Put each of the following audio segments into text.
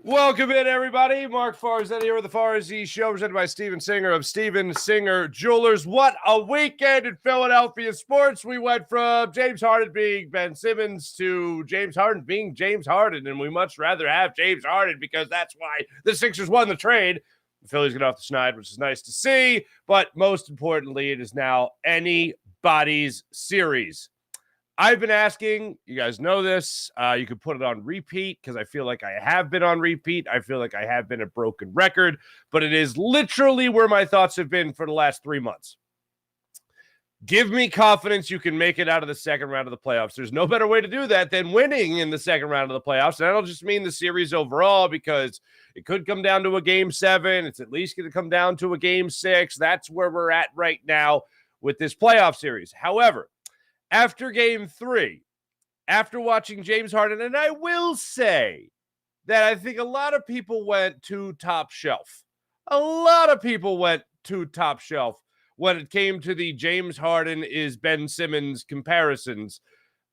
Welcome in, everybody. Mark Farzy here with the Farzy Show, presented by Steven Singer of Steven Singer Jewelers. What a weekend in Philadelphia sports. We went from James Harden being Ben Simmons to James Harden being James Harden, and we much rather have James Harden because that's why the Sixers won the trade. The Phillies get off the schneid, which is nice to see, but most importantly, it is now anybody's series. I've been asking, you guys know this, you could put it on repeat because I feel like I have been on repeat. I feel like I have been a broken record, but it is literally where my thoughts have been for the last 3 months. Give me confidence you can make it out of the second round of the playoffs. There's no better way to do that than winning in the second round of the playoffs. And I don't just mean the series overall because it could come down to a game 7. It's at least going to come down to a game 6. That's where we're at right now with this playoff series. However, after game 3, after watching James Harden, and I will say that I think a lot of people went to top shelf. A lot of people went to top shelf when it came to the James Harden is Ben Simmons comparisons,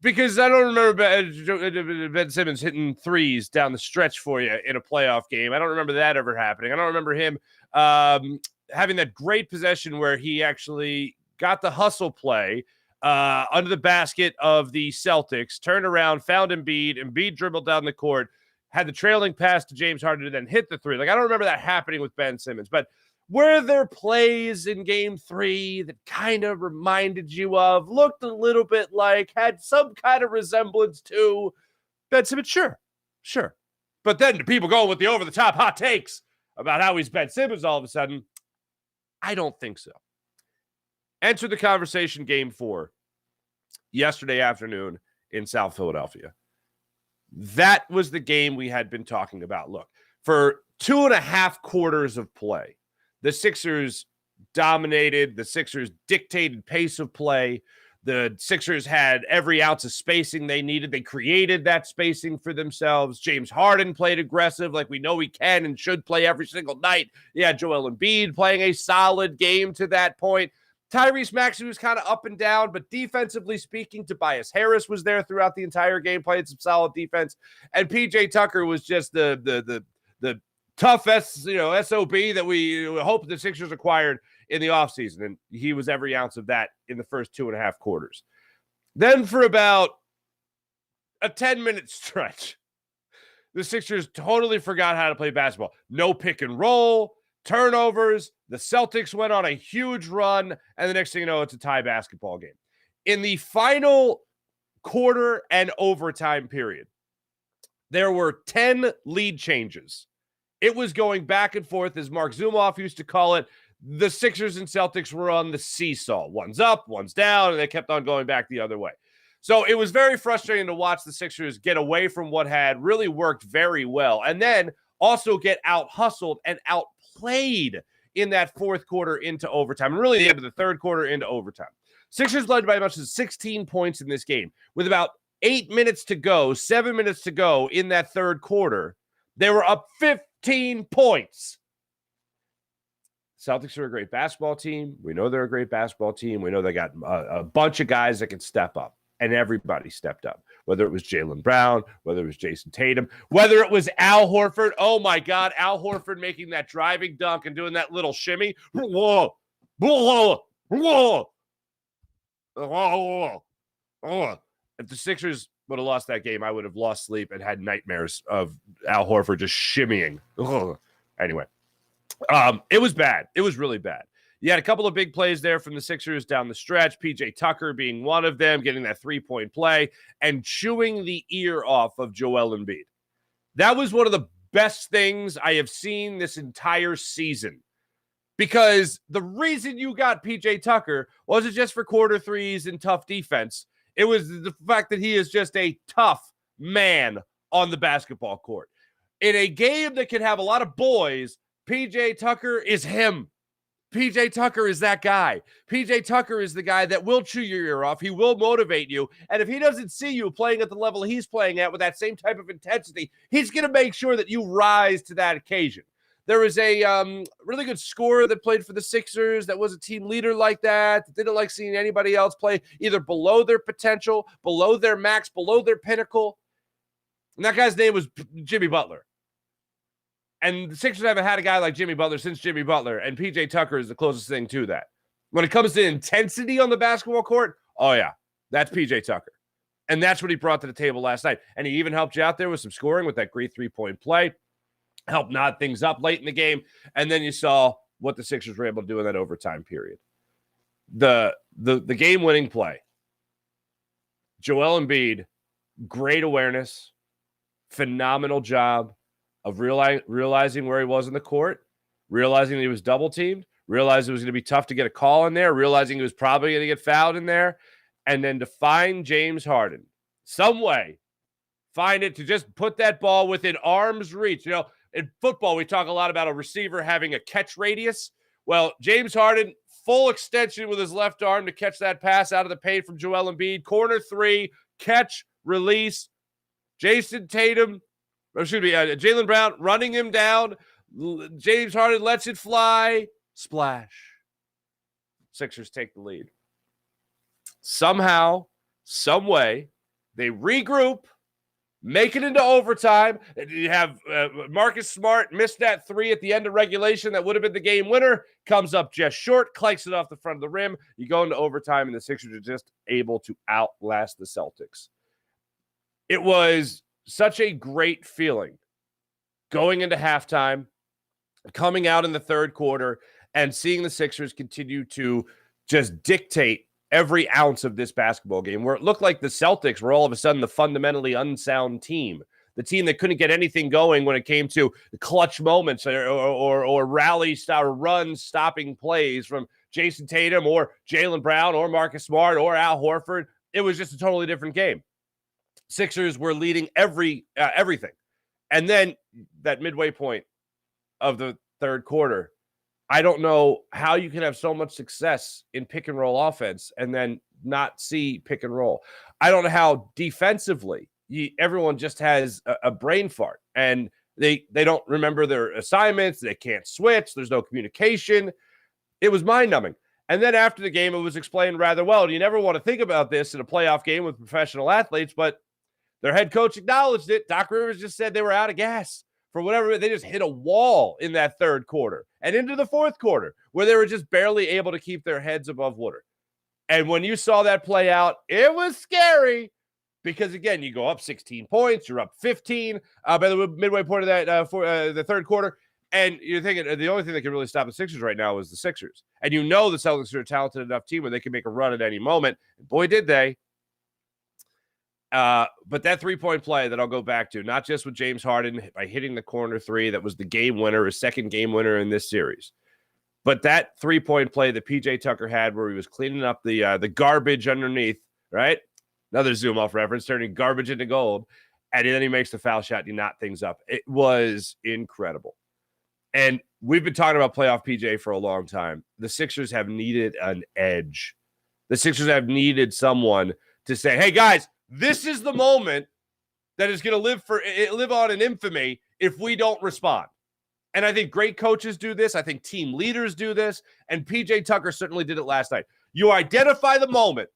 because I don't remember Ben Simmons hitting threes down the stretch for you in a playoff game. I don't remember that ever happening. I don't remember him having that great possession where he actually got the hustle play under the basket of the Celtics, turned around, found Embiid dribbled down the court, had the trailing pass to James Harden, and then hit the three. Like, I don't remember that happening with Ben Simmons, but were there plays in game 3 that kind of reminded you of, looked a little bit like, had some kind of resemblance to Ben Simmons? Sure. But then people going with the over-the-top hot takes about how he's Ben Simmons all of a sudden, I don't think so. Enter the conversation game 4 yesterday afternoon in South Philadelphia. That was the game we had been talking about. Look, for 2.5 quarters of play, the Sixers dominated. The Sixers dictated pace of play. The Sixers had every ounce of spacing they needed. They created that spacing for themselves. James Harden played aggressive like we know he can and should play every single night. Yeah, Joel Embiid playing a solid game to that point. Tyrese Maxey was kind of up and down, but defensively speaking, Tobias Harris was there throughout the entire game, playing some solid defense. And PJ Tucker was just the tough SOB that we hope the Sixers acquired in the offseason. And he was every ounce of that in the first 2.5 quarters. Then for about a 10-minute stretch, the Sixers totally forgot how to play basketball. No pick and roll. Turnovers, the Celtics went on a huge run, and the next thing you know, it's a tie basketball game. In the final quarter and overtime period, there were 10 lead changes. It was going back and forth, as Mark Zumoff used to call it. The Sixers and Celtics were on the seesaw. One's up, one's down, and they kept on going back the other way. So it was very frustrating to watch the Sixers get away from what had really worked very well, and then also get out-hustled and outplayed in that fourth quarter into overtime, and really the end of the third quarter into overtime. Sixers led by as much as 16 points in this game. With about 7 minutes to go in that third quarter, they were up 15 points. Celtics are a great basketball team. We know they're a great basketball team. We know they got a bunch of guys that can step up, and everybody stepped up. Whether it was Jaylen Brown, whether it was Jason Tatum, whether it was Al Horford. Oh, my God, Al Horford making that driving dunk and doing that little shimmy. Whoa, whoa, whoa, whoa, whoa. If the Sixers would have lost that game, I would have lost sleep and had nightmares of Al Horford just shimmying. Ugh. Anyway, it was bad. It was really bad. You had a couple of big plays there from the Sixers down the stretch, PJ Tucker being one of them, getting that 3-point play and chewing the ear off of Joel Embiid. That was one of the best things I have seen this entire season, because the reason you got PJ Tucker wasn't just for quarter threes and tough defense. It was the fact that he is just a tough man on the basketball court. In a game that can have a lot of boys, PJ Tucker is him. PJ Tucker is that guy. PJ Tucker is the guy that will chew your ear off. He will motivate you. And if he doesn't see you playing at the level he's playing at with that same type of intensity, he's going to make sure that you rise to that occasion. There was a really good scorer that played for the Sixers that was a team leader like that. Didn't like seeing anybody else play either below their potential, below their max, below their pinnacle. And that guy's name was Jimmy Butler. And the Sixers haven't had a guy like Jimmy Butler since Jimmy Butler, and PJ Tucker is the closest thing to that. When it comes to intensity on the basketball court, oh yeah, that's PJ Tucker. And that's what he brought to the table last night. And he even helped you out there with some scoring with that great three-point play, helped nod things up late in the game, and then you saw what the Sixers were able to do in that overtime period. The game-winning play, Joel Embiid, great awareness, phenomenal job of realizing where he was in the court, realizing that he was double-teamed, realizing it was going to be tough to get a call in there, realizing he was probably going to get fouled in there, and then to find James Harden, some way, find it to just put that ball within arm's reach. You know, in football, we talk a lot about a receiver having a catch radius. Well, James Harden, full extension with his left arm to catch that pass out of the paint from Joel Embiid. Corner three, catch, release. Jalen Brown running him down. James Harden lets it fly. Splash. Sixers take the lead. Somehow, some way, they regroup, make it into overtime. You have Marcus Smart missed that three at the end of regulation that would have been the game winner. Comes up just short, clanks it off the front of the rim. You go into overtime, and the Sixers are just able to outlast the Celtics. It was such a great feeling going into halftime, coming out in the third quarter, and seeing the Sixers continue to just dictate every ounce of this basketball game, where it looked like the Celtics were all of a sudden the fundamentally unsound team, the team that couldn't get anything going when it came to the clutch moments or rally style or run stopping plays from Jason Tatum or Jaylen Brown or Marcus Smart or Al Horford. It was just a totally different game. Sixers were leading everything. And then that midway point of the third quarter, I don't know how you can have so much success in pick and roll offense and then not see pick and roll. I don't know how defensively everyone just has a brain fart and they don't remember their assignments. They can't switch. There's no communication. It was mind-numbing. And then after the game, it was explained rather well. You never want to think about this in a playoff game with professional athletes, but their head coach acknowledged it. Doc Rivers just said they were out of gas. For whatever, they just hit a wall in that third quarter and into the fourth quarter where they were just barely able to keep their heads above water. And when you saw that play out, it was scary because, again, you go up 16 points, you're up 15 by the midway point of that for the third quarter, and you're thinking the only thing that can really stop the Sixers right now is the Sixers. And you know the Celtics are a talented enough team where they can make a run at any moment. And boy, did they. But that three-point play that I'll go back to, not just with James Harden by hitting the corner three, that was the game winner, his second game winner in this series. But that three-point play that PJ Tucker had where he was cleaning up the garbage underneath, right? Another zoom-off reference, turning garbage into gold. And then he makes the foul shot and he knot things up. It was incredible. And we've been talking about playoff PJ for a long time. The Sixers have needed an edge. The Sixers have needed someone to say, hey, guys, this is the moment that is going to live on in infamy if we don't respond. And I think great coaches do this. I think team leaders do this. And PJ Tucker certainly did it last night. You identify the moment.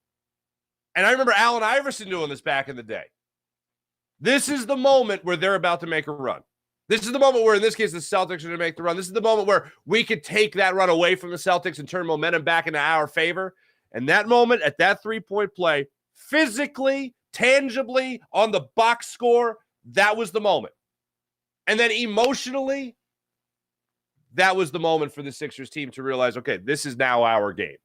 And I remember Allen Iverson doing this back in the day. This is the moment where they're about to make a run. This is the moment where, in this case, the Celtics are going to make the run. This is the moment where we could take that run away from the Celtics and turn momentum back into our favor. And that moment at that three-point play, physically, tangibly, on the box score, that was the moment. And then emotionally, that was the moment for the Sixers team to realize, okay, this is now our game.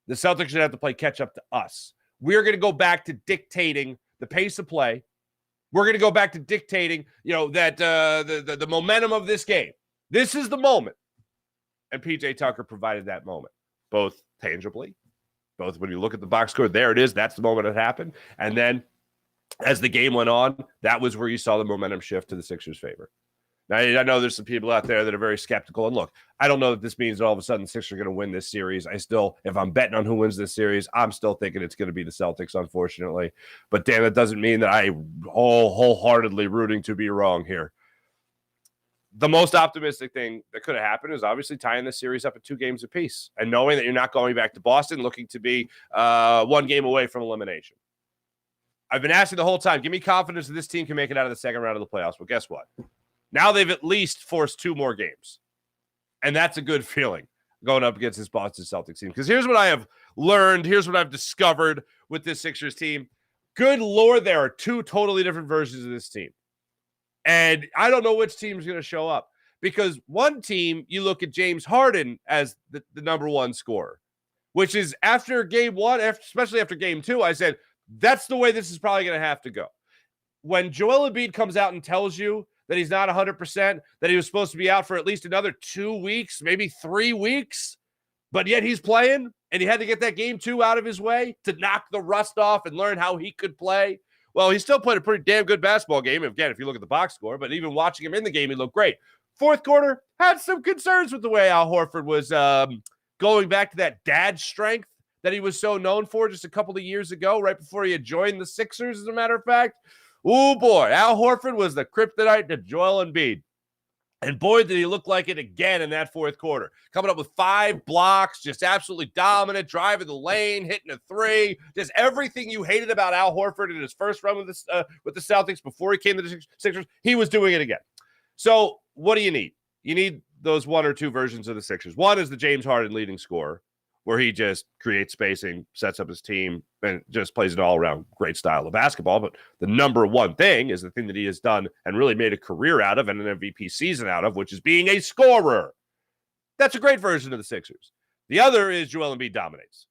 The Celtics should have to play catch up to us. We're going to go back to dictating the pace of play. We're going to go back to dictating, that the momentum of this game. This is the moment. And PJ Tucker provided that moment, both tangibly, both when you look at the box score, there it is. That's the moment it happened. And then as the game went on, that was where you saw the momentum shift to the Sixers' favor. Now, I know there's some people out there that are very skeptical. And look, I don't know that this means that all of a sudden the Sixers are going to win this series. If I'm betting on who wins this series, I'm still thinking it's going to be the Celtics, unfortunately. But damn, it doesn't mean that I wholeheartedly rooting to be wrong here. The most optimistic thing that could have happened is obviously tying this series up at 2 games apiece and knowing that you're not going back to Boston looking to be 1 game away from elimination. I've been asking the whole time, give me confidence that this team can make it out of the second round of the playoffs. Well, guess what? Now they've at least forced 2 more games. And that's a good feeling going up against this Boston Celtics team. Because here's what I have learned. Here's what I've discovered with this Sixers team. Good Lord, there are 2 totally different versions of this team. And I don't know which team is going to show up. Because one team, you look at James Harden as the number 1 scorer, which is after game 1, especially after game 2, I said, that's the way this is probably going to have to go. When Joel Embiid comes out and tells you that he's not 100%, that he was supposed to be out for at least another 2 weeks, maybe 3 weeks, but yet he's playing, and he had to get that game 2 out of his way to knock the rust off and learn how he could play. Well, he still played a pretty damn good basketball game, again, if you look at the box score, but even watching him in the game, he looked great. Fourth quarter, had some concerns with the way Al Horford was going back to that dad strength that he was so known for just a couple of years ago, right before he had joined the Sixers, as a matter of fact. Oh, boy, Al Horford was the kryptonite to Joel Embiid. And boy, did he look like it again in that fourth quarter. Coming up with 5 blocks, just absolutely dominant, driving the lane, hitting a 3. Just everything you hated about Al Horford in his first run with the Celtics before he came to the Sixers, he was doing it again. So what do you need? You need those 1 or 2 versions of the Sixers. One is the James Harden leading scorer, where he just creates spacing, sets up his team, and just plays an all-around great style of basketball. But the number 1 thing is the thing that he has done and really made a career out of and an MVP season out of, which is being a scorer. That's a great version of the Sixers. The other is Joel Embiid dominates.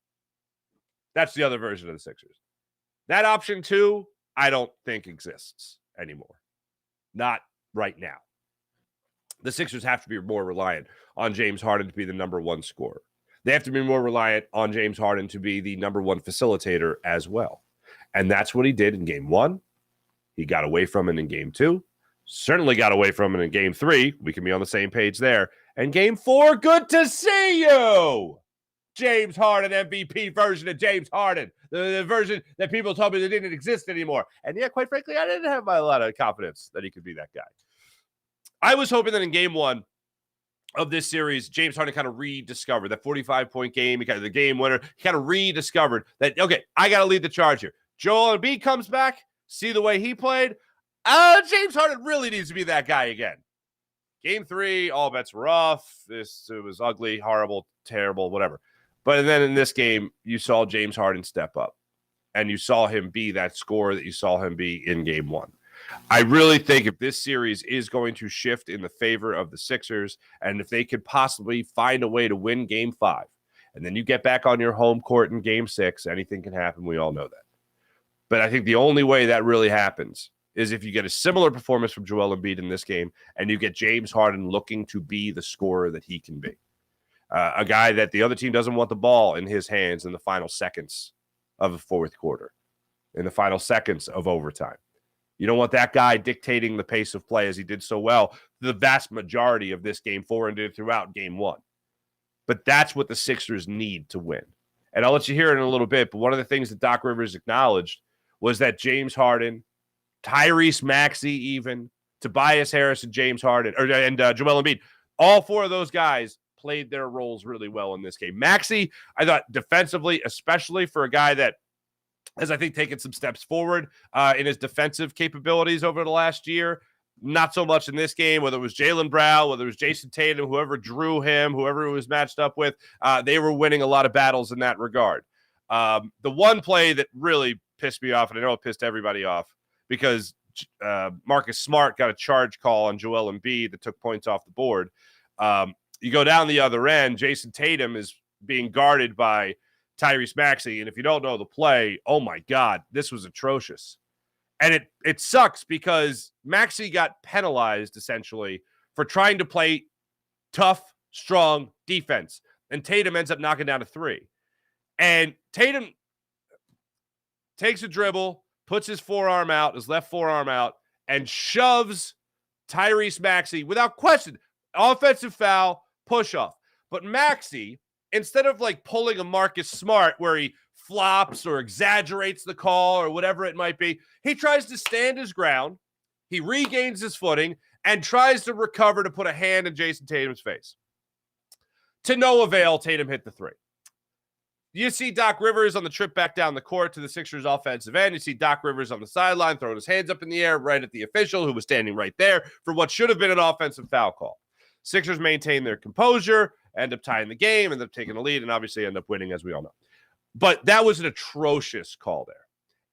That's the other version of the Sixers. That option 2, I don't think exists anymore. Not right now. The Sixers have to be more reliant on James Harden to be the number 1 scorer. They have to be more reliant on James Harden to be the number 1 facilitator as well. And that's what he did in game 1. He got away from it in game 2. Certainly got away from it in game 3. We can be on the same page there. And game 4, good to see you! James Harden, MVP version of James Harden. The version that people told me that didn't exist anymore. And yeah, quite frankly, I didn't have a lot of confidence that he could be that guy. I was hoping that in game 1 of this series, James Harden kind of rediscovered that 45-point game, the game winner. He kind of rediscovered that, okay, I got to lead the charge here. Joel Embiid comes back, see the way he played. James Harden really needs to be that guy again. Game 3, all bets were off. It was ugly, horrible, terrible, whatever. But then in this game, you saw James Harden step up, and you saw him be that scorer that you saw him be in game 1. I really think if this series is going to shift in the favor of the Sixers, and if they could possibly find a way to win game 5, and then you get back on your home court in game 6, anything can happen. We all know that. But I think the only way that really happens is if you get a similar performance from Joel Embiid in this game, and you get James Harden looking to be the scorer that he can be. A guy that the other team doesn't want the ball in his hands in the final seconds of the fourth quarter, in the final seconds of overtime. You don't want that guy dictating the pace of play as he did so well the vast majority of this game 4 and did throughout game 1. But that's what the Sixers need to win. And I'll let you hear it in a little bit, but one of the things that Doc Rivers acknowledged was that James Harden, Tyrese Maxey even, Tobias Harris and James Harden, and Joel Embiid, all 4 of those guys played their roles really well in this game. Maxey, I thought defensively, especially for a guy that has, I think, taken some steps forward in his defensive capabilities over the last year. Not so much in this game, whether it was Jaylen Brown, whether it was Jason Tatum, whoever drew him, whoever he was matched up with, they were winning a lot of battles in that regard. The one play that really pissed me off, and I know it pissed everybody off, because Marcus Smart got a charge call on Joel Embiid that took points off the board. You go down the other end, Jason Tatum is being guarded by Tyrese Maxey, and if you don't know the play, oh my God, this was atrocious. And it sucks because Maxey got penalized essentially for trying to play tough, strong defense, and Tatum ends up knocking down a 3. And Tatum takes a dribble, puts his forearm out, his left forearm out, and shoves Tyrese Maxey without question. Offensive foul, push off. But Maxey, instead of like pulling a Marcus Smart where he flops or exaggerates the call or whatever it might be, he tries to stand his ground. He regains his footing and tries to recover to put a hand in Jason Tatum's face. To no avail, Tatum hit the 3. You see Doc Rivers on the trip back down the court to the Sixers offensive end. You see Doc Rivers on the sideline throwing his hands up in the air right at the official who was standing right there for what should have been an offensive foul call. Sixers maintain their composure, end up tying the game, end up taking the lead, and obviously end up winning, as we all know. But that was an atrocious call there.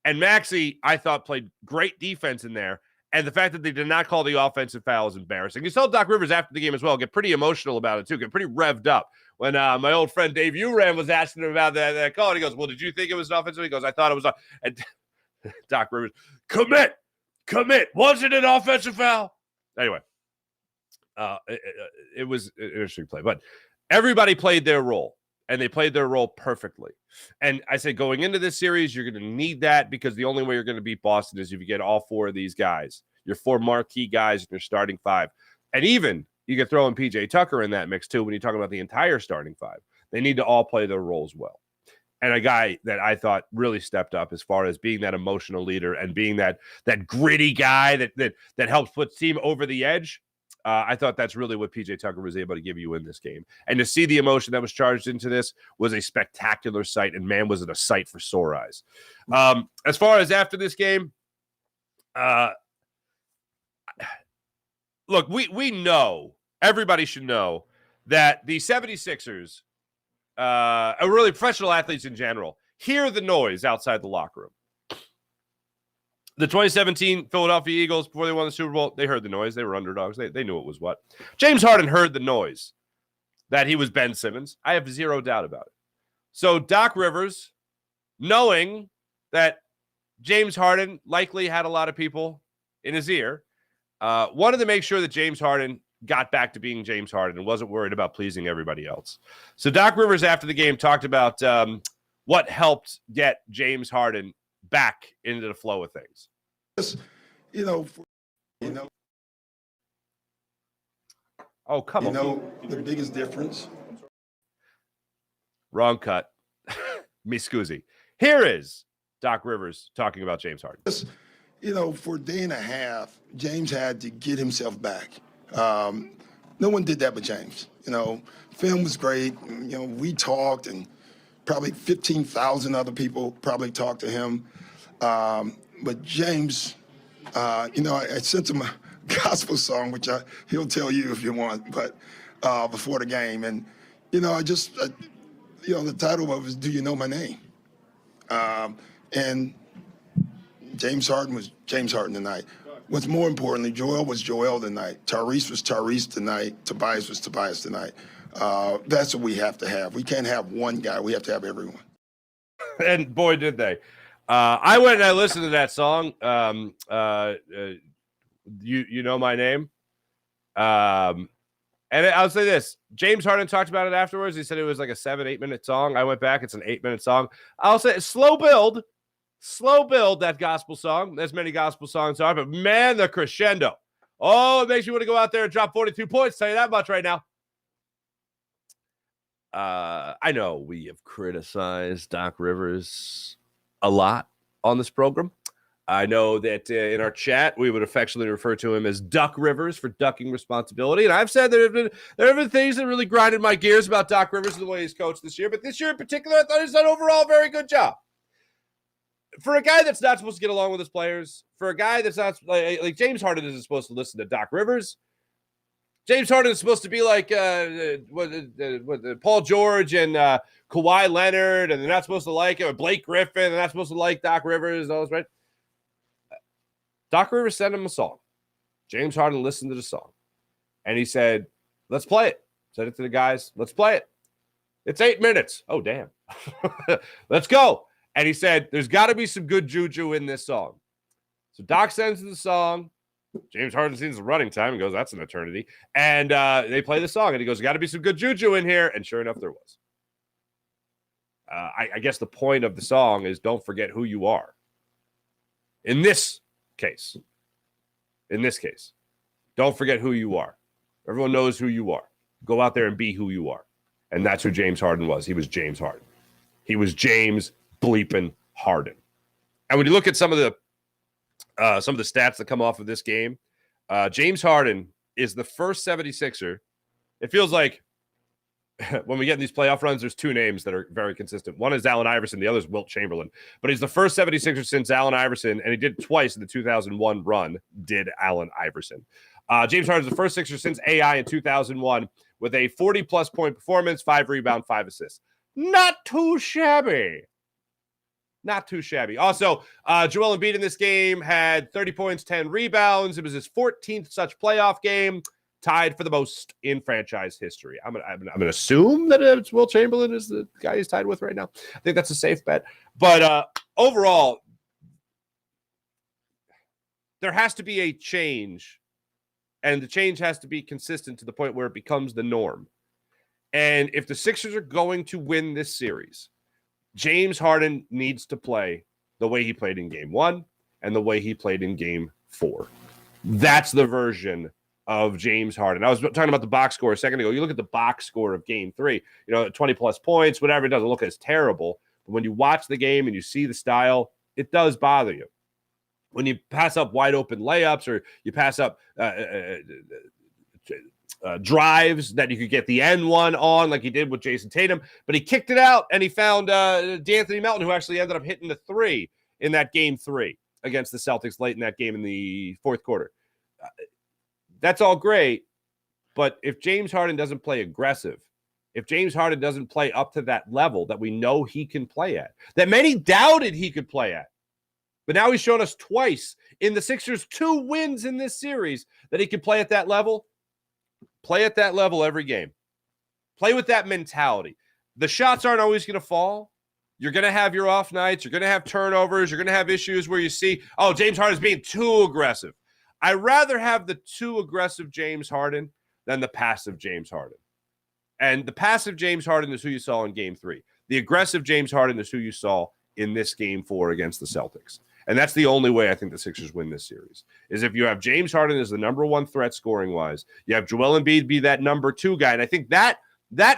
And Maxey, I thought, played great defense in there. And the fact that they did not call the offensive foul is embarrassing. You saw Doc Rivers after the game as well get pretty emotional about it, too, get pretty revved up. When my old friend Dave Uran was asking him about that call, and he goes, well, did you think it was an offensive? He goes, I thought it was. And Doc Rivers, commit. Was it an offensive foul? Anyway, it was an interesting play. But everybody played their role, and they played their role perfectly. And I say going into this series, you're going to need that because the only way you're going to beat Boston is if you get all four of these guys, your four marquee guys in your starting five. And even you can throw in PJ Tucker in that mix too when you're talking about the entire starting five. They need to all play their roles well. And a guy that I thought really stepped up as far as being that emotional leader and being that gritty guy that helps put the team over the edge. I thought that's really what PJ Tucker was able to give you in this game. And to see the emotion that was charged into this was a spectacular sight, and man, was it a sight for sore eyes. As far as after this game, look, we know, everybody should know that the 76ers, or really professional athletes in general, hear the noise outside the locker room. The 2017 Philadelphia Eagles, before they won the Super Bowl, they heard the noise. They were underdogs. They knew it was what. James Harden heard the noise that he was Ben Simmons. I have zero doubt about it. So Doc Rivers, knowing that James Harden likely had a lot of people in his ear, wanted to make sure that James Harden got back to being James Harden and wasn't worried about pleasing everybody else. So Doc Rivers, after the game, talked about what helped get James Harden back into the flow of things. Oh, come on. The biggest difference. Wrong cut. Me scusi. Here is Doc Rivers talking about James Harden. For a day and a half, James had to get himself back. No one did that but James. Film was great. We talked, and probably 15,000 other people probably talked to him. But James, I sent him a gospel song, which he'll tell you if you want, but before the game. And, the title of it was Do You Know My Name? And James Harden was James Harden tonight. What's more importantly, Joel was Joel tonight. Tyrese was Tyrese tonight. Tobias was Tobias tonight. That's what we have to have. We can't have one guy. We have to have everyone. And boy, did they. I went and I listened to that song. You Know My Name. And I'll say this. James Harden talked about it afterwards. He said it was like a 7-8 minute song. I went back. It's an 8-minute song. I'll say slow build, that gospel song. As many gospel songs are, but man, the crescendo. Oh, it makes you want to go out there and drop 42 points. Tell you that much right now. I know we have criticized Doc Rivers a lot on this program. I know that in our chat, we would affectionately refer to him as Duck Rivers for ducking responsibility. And I've said there have been things that really grinded my gears about Doc Rivers and the way he's coached this year. But this year in particular, I thought he's done overall a very good job. For a guy that's not supposed to get along with his players, for a guy that's not like James Harden isn't supposed to listen to Doc Rivers. James Harden is supposed to be like Paul George and Kawhi Leonard, and they're not supposed to like him, or Blake Griffin. They're not supposed to like Doc Rivers. And all this, right? Doc Rivers sent him a song. James Harden listened to the song, and he said, let's play it. Said it to the guys, let's play it. It's 8 minutes. Oh, damn. Let's go. And he said, there's got to be some good juju in this song. So Doc sends the song. James Harden sees the running time and goes, that's an eternity. And they play the song, and he goes, got to be some good juju in here. And sure enough, there was. I guess the point of the song is don't forget who you are. In this case, don't forget who you are. Everyone knows who you are. Go out there and be who you are. And that's who James Harden was. He was James Harden. He was James bleeping Harden. And when you look at some of the stats that come off of this game, James Harden is the first 76er. It feels like when we get in these playoff runs, there's two names that are very consistent. One is Allen Iverson. The other is Wilt Chamberlain. But he's the first 76er since Allen Iverson, and he did it twice in the 2001 run, did Allen Iverson. James Harden is the first Sixer since AI in 2001 with a 40-plus point performance, 5 rebounds, 5 assists. Not too shabby. Not too shabby. Also, Joel Embiid in this game had 30 points, 10 rebounds. It was his 14th such playoff game, tied for the most in franchise history. I'm gonna assume that it's Wilt Chamberlain is the guy he's tied with right now. I think that's a safe bet. But overall, there has to be a change, and the change has to be consistent to the point where it becomes the norm. And if the Sixers are going to win this series, James Harden needs to play the way he played in Game 1 and the way he played in Game 4. That's the version of James Harden. I was talking about the box score a second ago. You look at the box score of Game 3, 20-plus points, whatever, it doesn't look as terrible. But when you watch the game and you see the style, it does bother you. When you pass up wide-open layups or you pass up drives that you could get the N1 on like he did with Jason Tatum, but he kicked it out and he found D'Anthony Melton, who actually ended up hitting the 3 in that Game 3 against the Celtics late in that game in the fourth quarter. That's all great, but if James Harden doesn't play aggressive, if James Harden doesn't play up to that level that we know he can play at, that many doubted he could play at, but now he's shown us twice in the Sixers' 2 wins in this series that he can play at that level. Play at that level every game. Play with that mentality. The shots aren't always going to fall. You're going to have your off nights. You're going to have turnovers. You're going to have issues where you see, oh, James Harden's being too aggressive. I'd rather have the too aggressive James Harden than the passive James Harden. And the passive James Harden is who you saw in Game 3. The aggressive James Harden is who you saw in this Game 4 against the Celtics. And that's the only way I think the Sixers win this series, is if you have James Harden as the number 1 threat scoring-wise, you have Joel Embiid be that number 2 guy, and I think that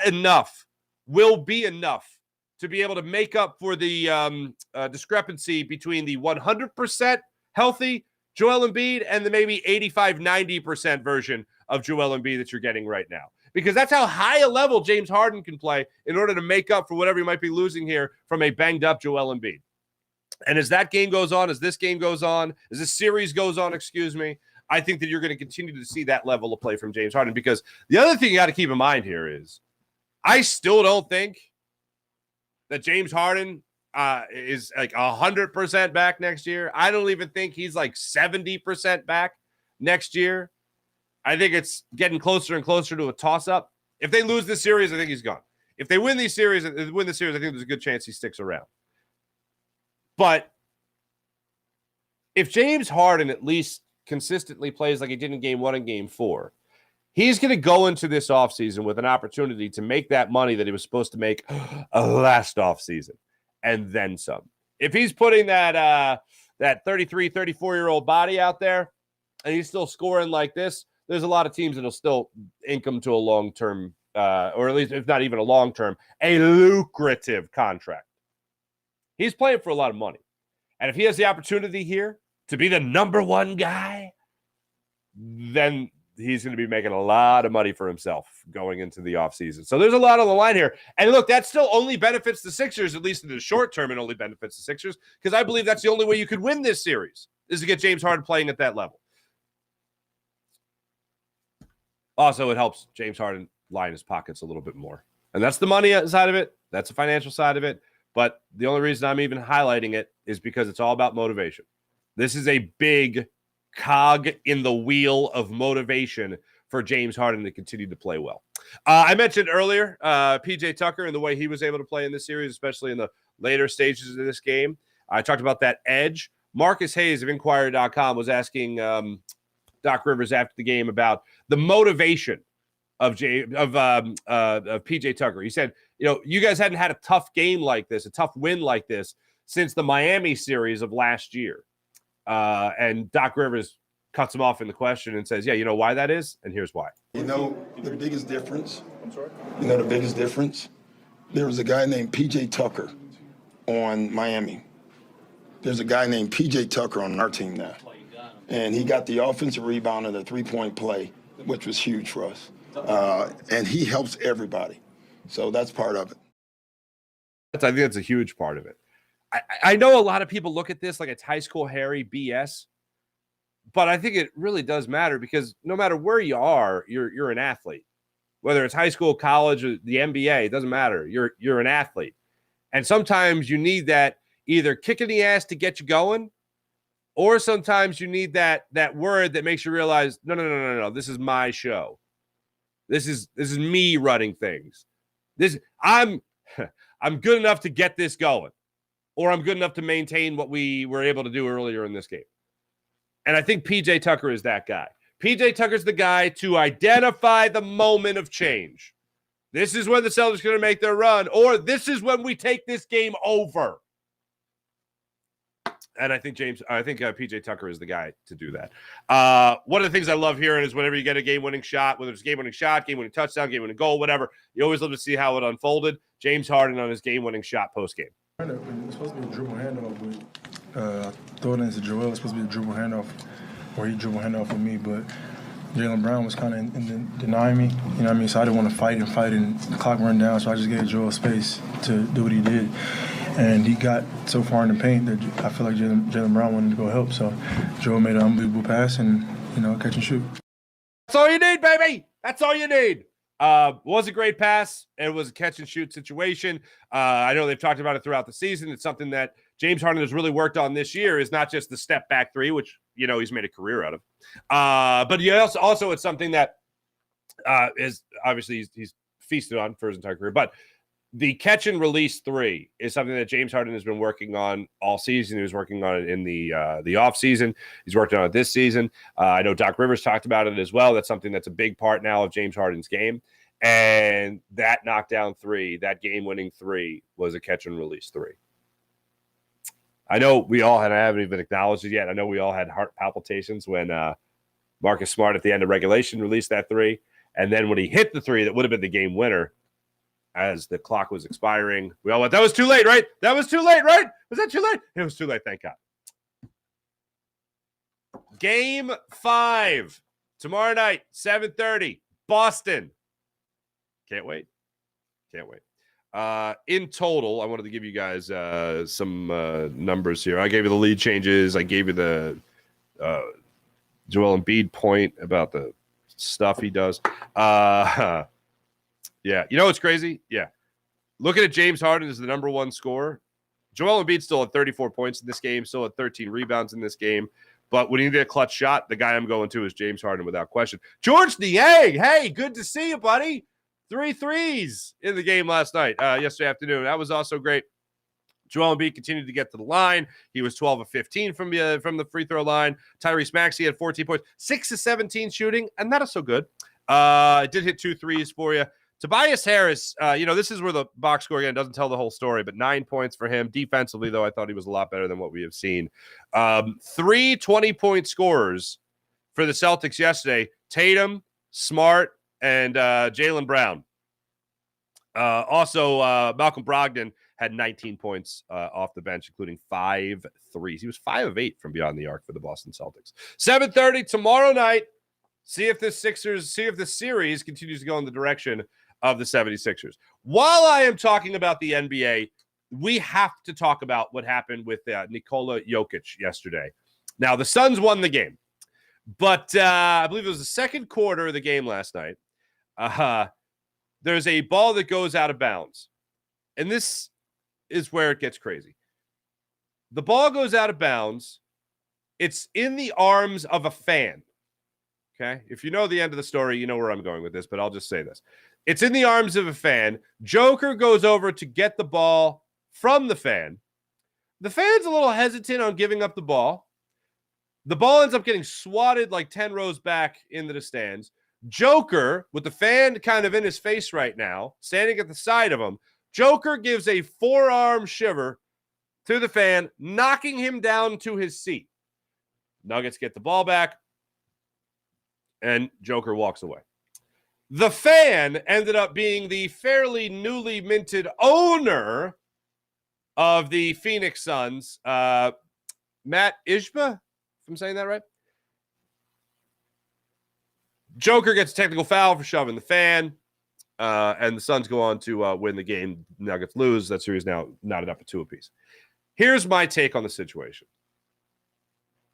enough will be enough to be able to make up for the discrepancy between the 100% healthy Joel Embiid and the maybe 85-90% version of Joel Embiid that you're getting right now. Because that's how high a level James Harden can play in order to make up for whatever you might be losing here from a banged-up Joel Embiid. And as that game goes on, as this game goes on, as this series goes on, I think that you're going to continue to see that level of play from James Harden. Because the other thing you got to keep in mind here is I still don't think that James Harden is like 100% back next year. I don't even think he's like 70% back next year. I think it's getting closer and closer to a toss-up. If they lose this series, I think he's gone. If they win the series, I think there's a good chance he sticks around. But if James Harden at least consistently plays like he did in Game 1 and Game 4, he's going to go into this offseason with an opportunity to make that money that he was supposed to make last offseason and then some. If he's putting that 33, 34-year-old body out there and he's still scoring like this, there's a lot of teams that will still ink him to a long-term, or at least if not even a long-term, a lucrative contract. He's playing for a lot of money. And if he has the opportunity here to be the number 1 guy, then he's going to be making a lot of money for himself going into the offseason. So there's a lot on the line here. And look, that still only benefits the Sixers, at least in the short term, it only benefits the Sixers, because I believe that's the only way you could win this series, is to get James Harden playing at that level. Also, it helps James Harden line his pockets a little bit more. And that's the money side of it. That's the financial side of it. But the only reason I'm even highlighting it is because it's all about motivation. This is a big cog in the wheel of motivation for James Harden to continue to play well. I mentioned earlier PJ Tucker and the way he was able to play in this series, especially in the later stages of this game. I talked about that edge. Marcus Hayes of Inquirer.com was asking Doc Rivers after the game about the motivation of PJ Tucker. He said, you guys hadn't had a tough game like this, a tough win like this since the Miami series of last year. And Doc Rivers cuts him off in the question and says, yeah, you know why that is? And here's why. The biggest difference? I'm sorry? The biggest difference? There was a guy named PJ Tucker on Miami. There's a guy named PJ Tucker on our team now. And he got the offensive rebound and the three-point play, which was huge for us. And he helps everybody. So that's part of it. I think that's a huge part of it. I know a lot of people look at this like it's high school Harry BS, but I think it really does matter because no matter where you are, you're an athlete. Whether it's high school, college, or the NBA, it doesn't matter. You're an athlete. And sometimes you need that either kick in the ass to get you going, or sometimes you need that word that makes you realize, no, this is my show. This is me running things. I'm good enough to get this going, or I'm good enough to maintain what we were able to do earlier in this game. And I think PJ Tucker is that guy. PJ Tucker's the guy to identify the moment of change. This is when the Celtics are going to make their run, or this is when we take this game over. And I think PJ Tucker is the guy to do that. One of the things I love hearing is whenever you get a game-winning shot, whether it's game-winning shot, game-winning touchdown, game-winning goal, whatever, you always love to see how it unfolded. James Harden on his game-winning shot post-game. It's supposed to be a dribble handoff, but throw it into Joel. It's supposed to be a dribble handoff, or he dribble handoff with me, but Jaylen Brown was kind of denying me, you know what I mean? So I didn't want to fight, and the clock run down, so I just gave Joel space to do what he did. And he got so far in the paint that I feel like Jaylen Brown wanted to go help. So Joel made an unbelievable pass and, catch and shoot. That's all you need, baby. That's all you need. Was a great pass. It was a catch and shoot situation. I know they've talked about it throughout the season. It's something that James Harden has really worked on this year, is not just the step back three, which, he's made a career out of. But also it's something that is obviously he's feasted on for his entire career. But the catch and release three is something that James Harden has been working on all season. He was working on it in the off season. He's worked on it this season. I know Doc Rivers talked about it as well. That's something that's a big part now of James Harden's game. And that knockdown three, that game-winning three, was a catch and release three. I know I haven't even acknowledged it yet. I know we all had heart palpitations when Marcus Smart at the end of regulation released that three. And then when he hit the three, that would have been the game winner, as the clock was expiring, we all went, that was too late, right? That was too late, right? Was that too late? It was too late, thank God. Game 5, tomorrow night, 7:30, Boston. Can't wait. In total, I wanted to give you guys some numbers here. I gave you the lead changes. I gave you the Joel Embiid point about the stuff he does. Yeah. You know what's crazy? Yeah. Looking at James Harden as the number one scorer, Joel Embiid still had 34 points in this game, still had 13 rebounds in this game. But when you need a clutch shot, the guy I'm going to is James Harden without question. George Niang, hey, good to see you, buddy. 3 threes in the game last night, yesterday afternoon. That was also great. Joel Embiid continued to get to the line. He was 12 of 15 from the free throw line. Tyrese Maxey had 14 points, 6 of 17 shooting, and that is so good. Did hit 2 threes for you. Tobias Harris, this is where the box score, again, doesn't tell the whole story, but 9 points for him. Defensively, though, I thought he was a lot better than what we have seen. 3 20-point scorers for the Celtics yesterday: Tatum, Smart, and Jaylen Brown. Also, Malcolm Brogdon had 19 points off the bench, including 5 threes. He was 5 of 8 from beyond the arc for the Boston Celtics. 7:30 tomorrow night. See if the series continues to go in the direction of the 76ers. While I am talking about the NBA, we have to talk about what happened with Nikola Jokic yesterday. Now, the Suns won the game, but I believe it was the second quarter of the game last night. There's a ball that goes out of bounds, and this is where it gets crazy. The ball goes out of bounds. It's in the arms of a fan. Okay, if you know the end of the story, you know where I'm going with this, but I'll just say this. It's in the arms of a fan. Joker goes over to get the ball from the fan. The fan's a little hesitant on giving up the ball. The ball ends up getting swatted like 10 rows back into the stands. Joker, with the fan kind of in his face right now, standing at the side of him, Joker gives a forearm shiver to the fan, knocking him down to his seat. Nuggets get the ball back, and Joker walks away. The fan ended up being the fairly newly minted owner of the Phoenix Suns, Matt Ishba, if I'm saying that right. Joker gets a technical foul for shoving the fan. and the Suns go on to win the game. Nuggets lose. That series now knotted up at 2 apiece. Here's my take on the situation.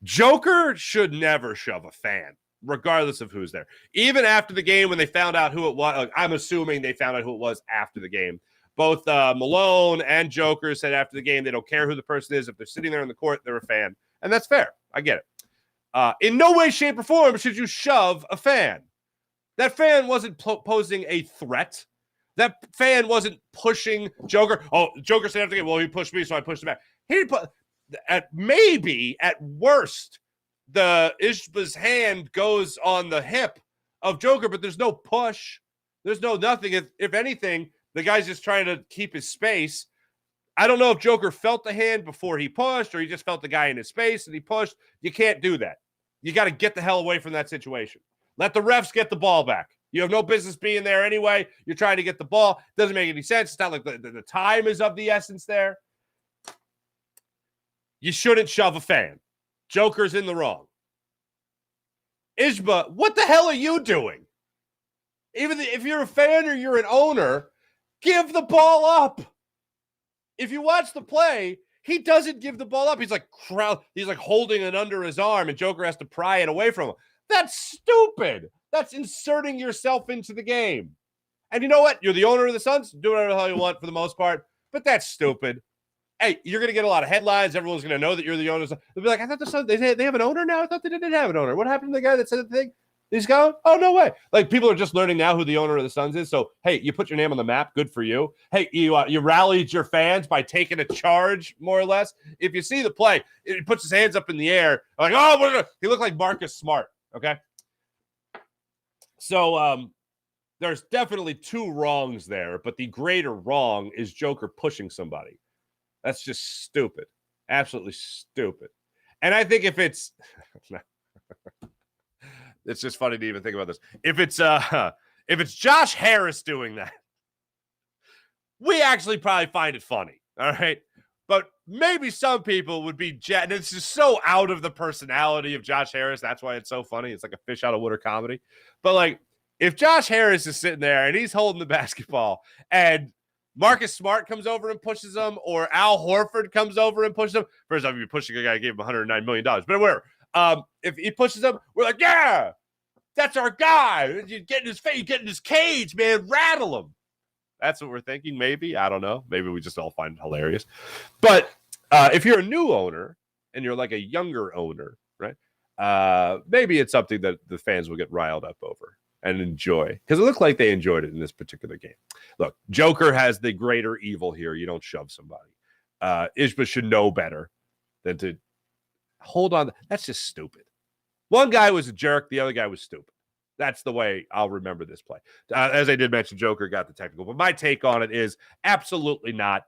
Joker should never shove a fan, regardless of who's there. Even after the game when they found out who it was, I'm assuming they found out who it was after the game. Both Malone and Joker said after the game they don't care who the person is. If they're sitting there in the court, they're a fan. And that's fair. I get it. In no way, shape, or form should you shove a fan. That fan wasn't posing a threat. That fan wasn't pushing Joker. Oh, Joker said after the game, well, he pushed me, so I pushed him back. He didn't put... Maybe at worst, the Ishba's hand goes on the hip of Joker, but there's no push. There's no nothing. If anything, the guy's just trying to keep his space. I don't know if Joker felt the hand before he pushed or he just felt the guy in his space and he pushed. You can't do that. You got to get the hell away from that situation. Let the refs get the ball back. You have no business being there anyway. You're trying to get the ball. Doesn't make any sense. It's not like the time is of the essence there. You shouldn't shove a fan. Joker's in the wrong. Ishba, what the hell are you doing? Even if you're a fan or you're an owner, give the ball up. If you watch the play, he doesn't give the ball up. He's like holding it under his arm, and Joker has to pry it away from him. That's stupid. That's inserting yourself into the game. And you know what? You're the owner of the Suns. Do whatever the hell you want for the most part, but that's stupid. Hey, you're going to get a lot of headlines. Everyone's going to know that you're the owner. They'll be like, I thought the Suns, they have an owner now? I thought they didn't have an owner. What happened to the guy that said the thing? He's gone? Oh, no way. Like, people are just learning now who the owner of the Suns is. So, hey, you put your name on the map. Good for you. Hey, you rallied your fans by taking a charge, more or less. If you see the play, he puts his hands up in the air. Like, oh, he looked like Marcus Smart, okay? So, there's definitely two wrongs there, but the greater wrong is Joker pushing somebody. That's just stupid. Absolutely stupid. And I think if it's it's just funny to even think about this. If it's Josh Harris doing that, we actually probably find it funny. All right. But maybe some people would be and it's just so out of the personality of Josh Harris. That's why it's so funny. It's like a fish out of water comedy. But like if Josh Harris is sitting there and he's holding the basketball and Marcus Smart comes over and pushes him, or Al Horford comes over and pushes him. First off, if you're pushing a guy who gave him $109 million, but whatever. If he pushes him, we're like, yeah, that's our guy. You get in his face, you get in his cage, man, rattle him. That's what we're thinking, maybe. I don't know. Maybe we just all find it hilarious. But if you're a new owner and you're like a younger owner, right, maybe it's something that the fans will get riled up over and enjoy, because it looked like they enjoyed it in this particular game. Look, Joker has the greater evil here. You don't shove somebody. Ishba should know better than to hold on. That's just stupid. One guy was a jerk. The other guy was stupid. That's the way I'll remember this play. As I did mention, Joker got the technical, but my take on it is absolutely not.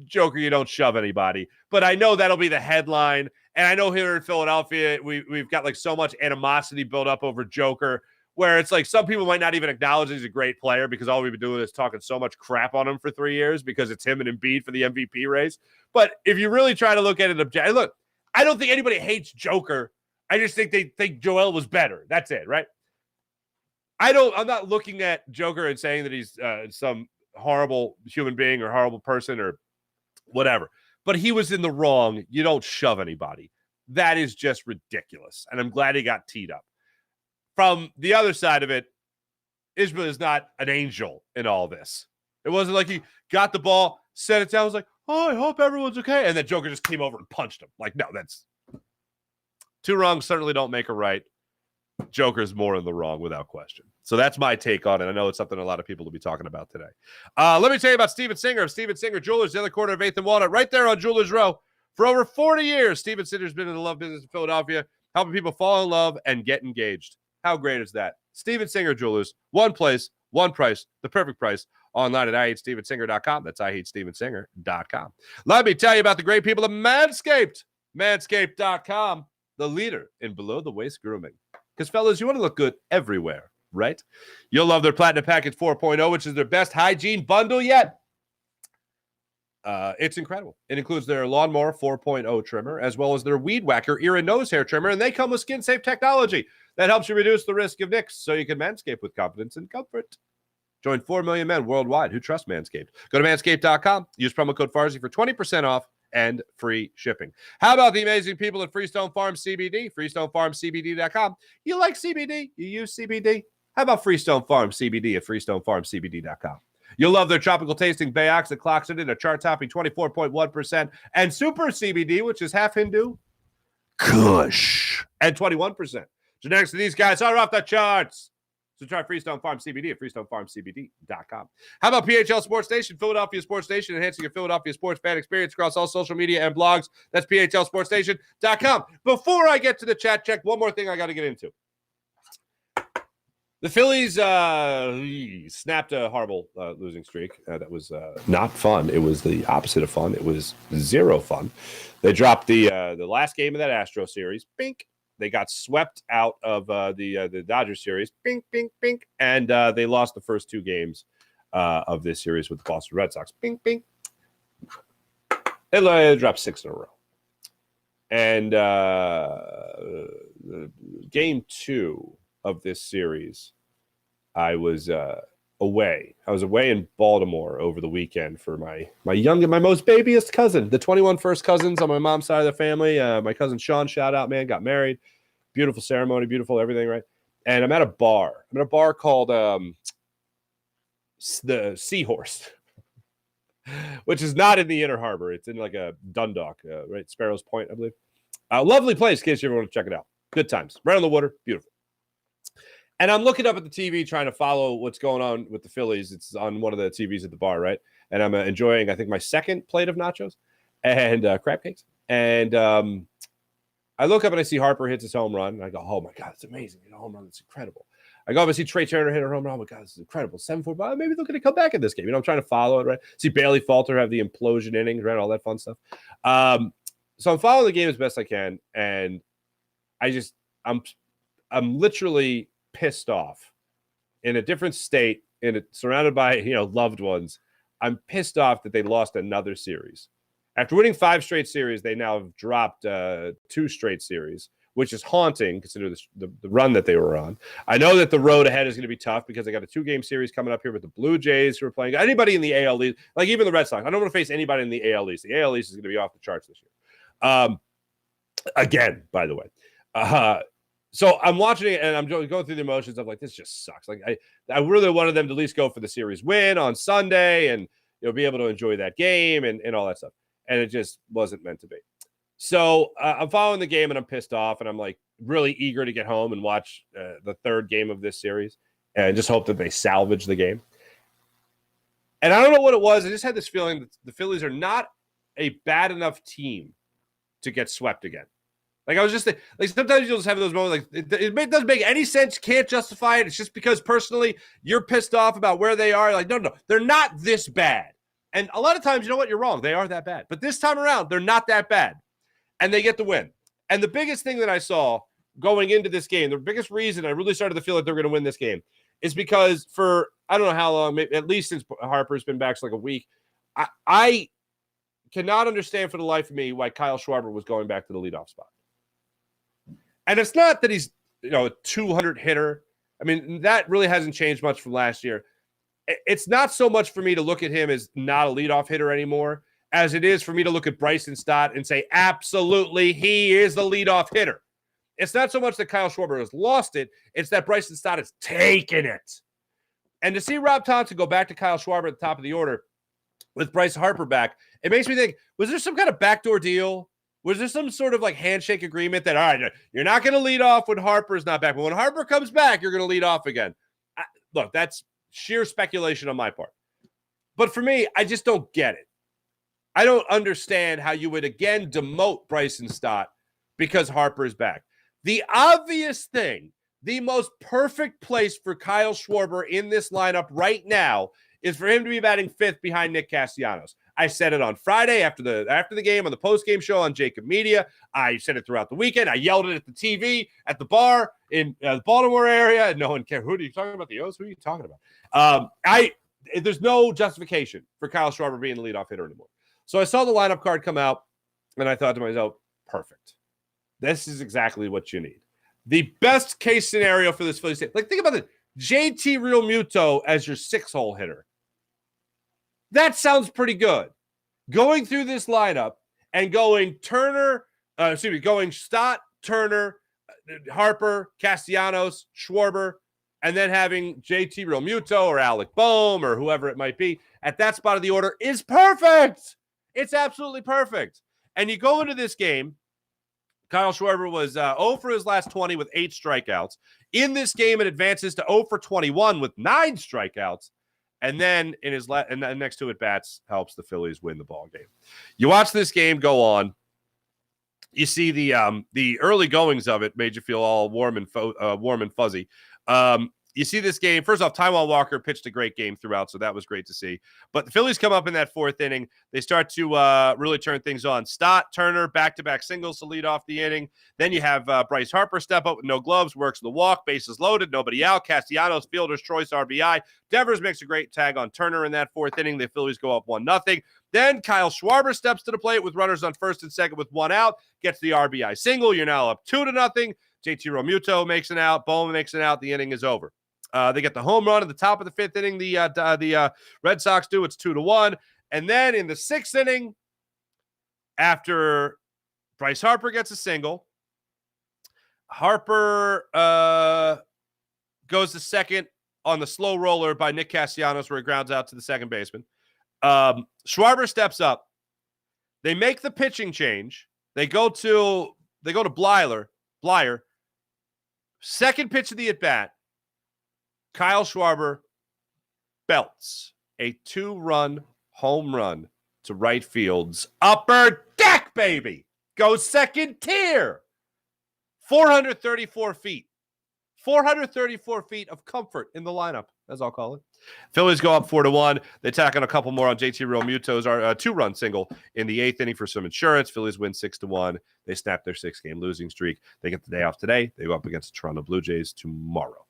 Joker, you don't shove anybody. But I know that'll be the headline. And I know here in Philadelphia, we've got like so much animosity built up over Joker, where it's like some people might not even acknowledge he's a great player because all we've been doing is talking so much crap on him for 3 years because it's him and Embiid for the MVP race. But if you really try to look at it objectively, look, I don't think anybody hates Joker. I just think they think Joel was better. That's it, right? I'm not looking at Joker and saying that he's some horrible human being or horrible person or whatever. But he was in the wrong. You don't shove anybody. That is just ridiculous. And I'm glad he got teed up. From the other side of it, Ishmael is not an angel in all this. It wasn't like he got the ball, set it down, was like, oh, I hope everyone's okay. And then Joker just came over and punched him. Like, no, that's two wrongs certainly don't make a right. Joker's more in the wrong without question. So that's my take on it. I know it's something a lot of people will be talking about today. Let me tell you about Steven Singer of Steven Singer Jewelers, the other corner of 8th and Walnut, right there on Jewelers Row. For over 40 years, Steven Singer's been in the love business in Philadelphia, helping people fall in love and get engaged. How great is that? Steven Singer Jewelers, one place, one price, the perfect price. Online at IHateStevenSinger.com. That's IHateStevenSinger.com. Let me tell you about the great people of Manscaped. Manscaped.com, the leader in below-the-waist grooming. Because, fellas, you want to look good everywhere, right? You'll love their Platinum Package 4.0, which is their best hygiene bundle yet. It's incredible. It includes their Lawnmower 4.0 trimmer, as well as their Weed Whacker ear and nose hair trimmer, and they come with skin-safe technology that helps you reduce the risk of nicks so you can manscape with confidence and comfort. Join 4 million men worldwide who trust Manscaped. Go to manscaped.com. Use promo code Farzy for 20% off and free shipping. How about the amazing people at Freestone Farm CBD? FreestoneFarmCBD.com. You like CBD? You use CBD? How about Freestone Farm CBD at FreestoneFarmCBD.com? You'll love their tropical tasting Bayox that clocks it in a chart-topping 24.1%, and Super CBD, which is half Hindu, Kush, at 21%. Generics to these guys are off the charts. So try Freestone Farm CBD at FreestoneFarmCBD.com. How about PHL Sports Station, Philadelphia Sports Station, enhancing your Philadelphia sports fan experience across all social media and blogs? That's PHLSportsStation.com. Before I get to the chat check, one more thing I got to get into. The Phillies snapped a horrible losing streak. That was not fun. It was the opposite of fun. It was zero fun. They dropped the last game of that Astro series. Bink. They got swept out of the Dodgers series. Bink, bink, bink. And they lost the first 2 games of this series with the Boston Red Sox. Bink, bink. They dropped 6 in a row. And game 2 of this series, I was away. I was away in Baltimore over the weekend for my most babyest cousin, the 21 first cousins on my mom's side of the family. My cousin Sean, shout out, man, got married. Beautiful ceremony, beautiful everything, right? And I'm at a bar. I'm at a bar called the Seahorse, which is not in the Inner Harbor. It's in like a Dundalk, right? Sparrows Point, I believe. Lovely place in case you ever want to check it out. Good times. Right on the water. Beautiful. And I'm looking up at the TV trying to follow what's going on with the Phillies. It's on one of the TVs at the bar, right? And I'm enjoying, I think, my second plate of nachos and crab cakes. And I look up and I see Harper hits his home run. And I go, oh, my God, it's amazing. A home run. It's incredible. I go up and see Trey Turner hit a home run. Oh, my God, this is incredible. 7-4. Maybe they're going to come back in this game. I'm trying to follow it, right? See Bailey Falter have the implosion innings, right? All that fun stuff. So I'm following the game as best I can. And I'm literally pissed off in a different state, surrounded by loved ones. I'm pissed off that they lost another series. After winning 5 straight series, they now have dropped 2 straight series, which is haunting considering the run that they were on. I know that the road ahead is going to be tough because they got a 2-game series coming up here with the Blue Jays who are playing. Anybody in the AL East, like even the Red Sox. I don't want to face anybody in the AL East. The AL East is going to be off the charts this year. Again, by the way. So I'm watching it, and I'm going through the emotions of, like, this just sucks. Like, I really wanted them to at least go for the series win on Sunday and be able to enjoy that game and all that stuff. And it just wasn't meant to be. So I'm following the game, and I'm pissed off, and I'm, like, really eager to get home and watch the 3rd game of this series and just hope that they salvage the game. And I don't know what it was. I just had this feeling that the Phillies are not a bad enough team to get swept again. Like, I was just like, sometimes you'll just have those moments like it doesn't make any sense. Can't justify it. It's just because personally you're pissed off about where they are. Like, no, they're not this bad. And a lot of times, you know what? You're wrong. They are that bad. But this time around, they're not that bad. And they get the win. And the biggest thing that I saw going into this game, the biggest reason I really started to feel like they're going to win this game is because for, I don't know how long, maybe, at least since Harper's been back, like a week, I cannot understand for the life of me why Kyle Schwarber was going back to the leadoff spot. And it's not that he's, a 200 hitter. I mean, that really hasn't changed much from last year. It's not so much for me to look at him as not a leadoff hitter anymore as it is for me to look at Bryson Stott and say, absolutely, he is the leadoff hitter. It's not so much that Kyle Schwarber has lost it. It's that Bryson Stott has taken it. And to see Rob Thompson go back to Kyle Schwarber at the top of the order with Bryce Harper back, it makes me think, was there some kind of backdoor deal? Was there some sort of like handshake agreement that, all right, you're not going to lead off when Harper's not back, but when Harper comes back, you're going to lead off again? Look, that's sheer speculation on my part. But for me, I just don't get it. I don't understand how you would again demote Bryson Stott because Harper's back. The obvious thing, the most perfect place for Kyle Schwarber in this lineup right now is for him to be batting 5th behind Nick Castellanos. I said it on Friday after the game on the post-game show on Jacob Media. I said it throughout the weekend. I yelled it at the TV at the bar in the Baltimore area, and no one cared. Who are you talking about? The O's? Who are you talking about? There's no justification for Kyle Schwarber being the leadoff hitter anymore. So I saw the lineup card come out, and I thought to myself, perfect. This is exactly what you need. The best case scenario for this Phillies team. Like, think about it. JT Realmuto as your 6-hole hitter. That sounds pretty good. Going through this lineup and going going Stott, Turner, Harper, Castellanos, Schwarber, and then having JT Realmuto or Alec Boehm or whoever it might be at that spot of the order is perfect. It's absolutely perfect. And you go into this game, Kyle Schwarber was 0 for his last 20 with 8 strikeouts. In this game, it advances to 0 for 21 with 9 strikeouts. And then in his next 2 at-bats helps the Phillies win the ball game. You watch this game go on. You see the early goings of it made you feel all warm and fuzzy. You see this game. First off, Taijuan Walker pitched a great game throughout, so that was great to see. But the Phillies come up in that 4th inning. They start to really turn things on. Stott, Turner, back-to-back singles to lead off the inning. Then you have Bryce Harper step up with no gloves, works the walk, bases loaded, nobody out. Castellanos, fielder's choice, RBI. Devers makes a great tag on Turner in that 4th inning. The Phillies go up 1-0. Then Kyle Schwarber steps to the plate with runners on first and second with 1 out, gets the RBI single. You're now up 2-0. JT Realmuto makes an out. Bowman makes an out. The inning is over. They get the home run at the top of the 5th inning. The Red Sox do. It's 2-1. And then in the 6th inning, after Bryce Harper gets a single, Harper goes to second on the slow roller by Nick Castellanos where he grounds out to the second baseman. Schwarber steps up. They make the pitching change. They go to Blyer. Second pitch of the at-bat. Kyle Schwarber belts a 2-run home run to right field's upper deck, baby. Goes second tier. 434 feet. 434 feet of comfort in the lineup, as I'll call it. Phillies go up 4-1. They tack on a couple more on JT Realmuto's 2-run single in the 8th inning for some insurance. Phillies win 6-1. They snap their 6-game losing streak. They get the day off today. They go up against the Toronto Blue Jays tomorrow.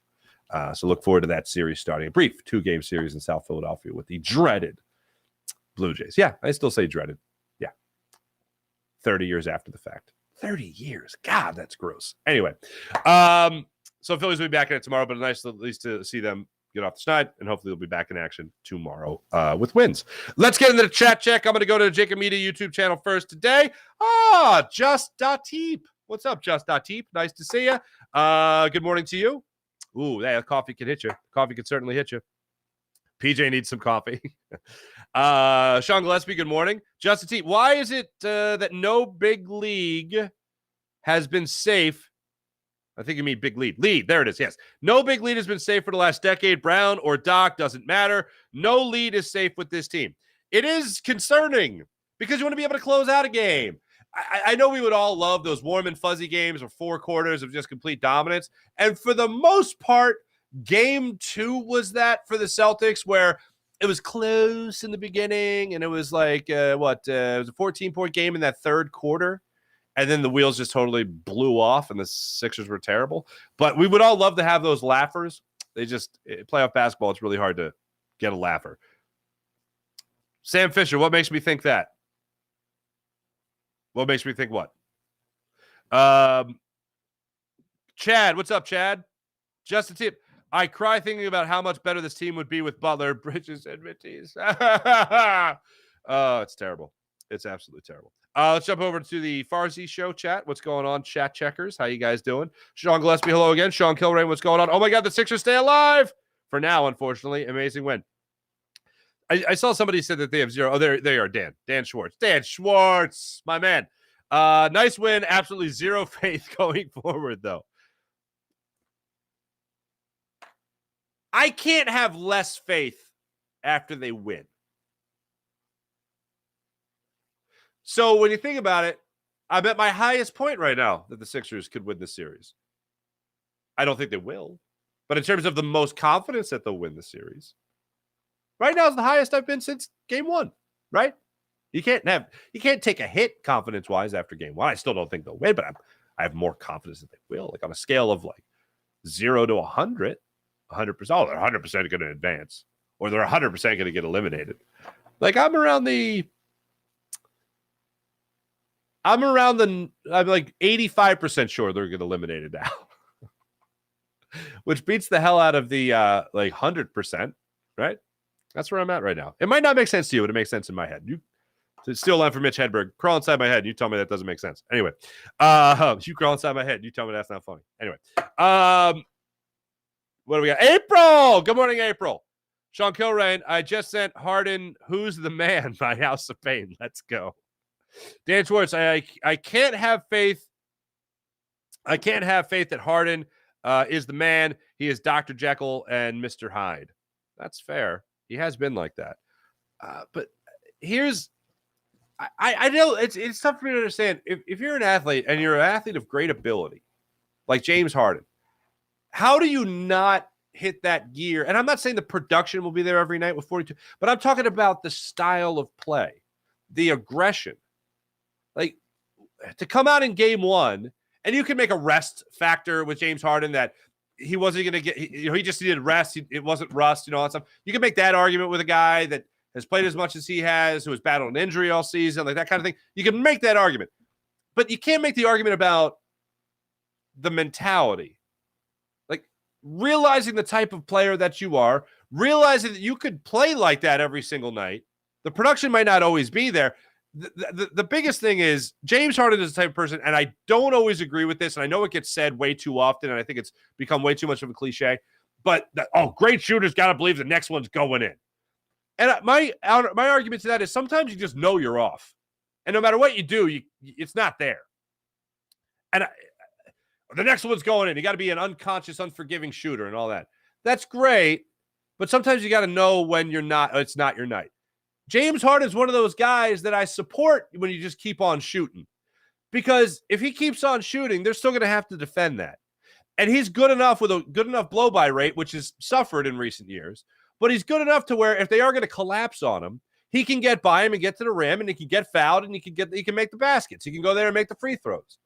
So look forward to that series starting. A brief 2-game series in South Philadelphia with the dreaded Blue Jays. Yeah, I still say dreaded. Yeah. 30 years after the fact. 30 years. God, that's gross. Anyway, so Phillies will be back in it tomorrow, but nice at least to see them get off the schneid, and hopefully they'll be back in action tomorrow with wins. Let's get into the chat check. I'm going to go to the Jacob Media YouTube channel first today. Just.teep. What's up, Just.teep? Nice to see you. Good morning to you. Ooh, that coffee can hit you. Coffee can certainly hit you. PJ needs some coffee. Sean Gillespie, good morning. Justin T, why is it that no big league has been safe? I think you mean big lead. Lead, there it is, yes. No big lead has been safe for the last decade. Brown or Doc, doesn't matter. No lead is safe with this team. It is concerning because you want to be able to close out a game. I know we would all love those warm and fuzzy games or 4 quarters of just complete dominance. And for the most part, game 2 was that for the Celtics, where it was close in the beginning and it was like, it was a 14-point game in that 3rd quarter. And then the wheels just totally blew off and the Sixers were terrible. But we would all love to have those laughers. Playoff basketball, it's really hard to get a laugher. Sam Fisher, what makes me think that? What makes me think what? Chad, what's up, Chad? Just a tip. I cry thinking about how much better this team would be with Butler, Bridges, and Matisse. Oh, it's terrible. It's absolutely terrible. Let's jump over to the Farzy show chat. What's going on, chat checkers? How you guys doing? Sean Gillespie, hello again. Sean Kilrain, what's going on? Oh, my God, the Sixers stay alive. For now, unfortunately. Amazing win. I saw somebody said that they have 0. Oh, there they are, Dan. Dan Schwartz. Dan Schwartz, my man. Nice win. Absolutely 0 faith going forward, though. I can't have less faith after they win. So when you think about it, I'm at my highest point right now that the Sixers could win this series. I don't think they will. But in terms of the most confidence that they'll win the series, right now is the highest I've been since game 1, right? You can't take a hit confidence-wise after game 1. I still don't think they'll win, but I have more confidence that they will. Like on a scale of like 0 to 100, 100%. Oh, they're 100% going to advance, or they're 100% going to get eliminated. Like I'm like 85% sure they're getting eliminated now. which beats the hell out of the 100%, right? That's where I'm at right now. It might not make sense to you, but it makes sense in my head. You to steal line from Mitch Hedberg, crawl inside my head, and you tell me that doesn't make sense. Anyway, you crawl inside my head, and you tell me that's not funny. Anyway, what do we got? April! Good morning, April. Sean Kilrain, I just sent Harden, Who's the Man? My House of Pain. Let's go. Dan Schwartz, I can't have faith. I can't have faith that Harden is the man. He is Dr. Jekyll and Mr. Hyde. That's fair. He has been like that. But here's, I know it's tough for me to understand. If you're an athlete and you're an athlete of great ability, like James Harden, how do you not hit that gear? And I'm not saying the production will be there every night with 42, but I'm talking about the style of play, the aggression. Like, to come out in game one, and you can make a rest factor with James Harden that he wasn't going to get, he just needed rest. It wasn't rust, all that stuff. You can make that argument with a guy that has played as much as he has, who has battled an injury all season, like that kind of thing. You can make that argument. But you can't make the argument about the mentality. Like, realizing the type of player that you are, realizing that you could play like that every single night. The production might not always be there. The biggest thing is James Harden is the type of person, and I don't always agree with this, and I know it gets said way too often, and I think it's become way too much of a cliche, but great shooters got to believe the next one's going in. And my argument to that is sometimes you just know you're off. And no matter what you do, it's not there. And the next one's going in. You got to be an unconscious, unforgiving shooter and all that. That's great, but sometimes you got to know when you're not, it's not your night. James Harden is one of those guys that I support when you just keep on shooting. Because if he keeps on shooting, they're still going to have to defend that. And he's good enough with a good enough blow-by rate, which has suffered in recent years. But he's good enough to where if they are going to collapse on him, he can get by him and get to the rim, and he can get fouled, and he can make the baskets. He can go there and make the free throws.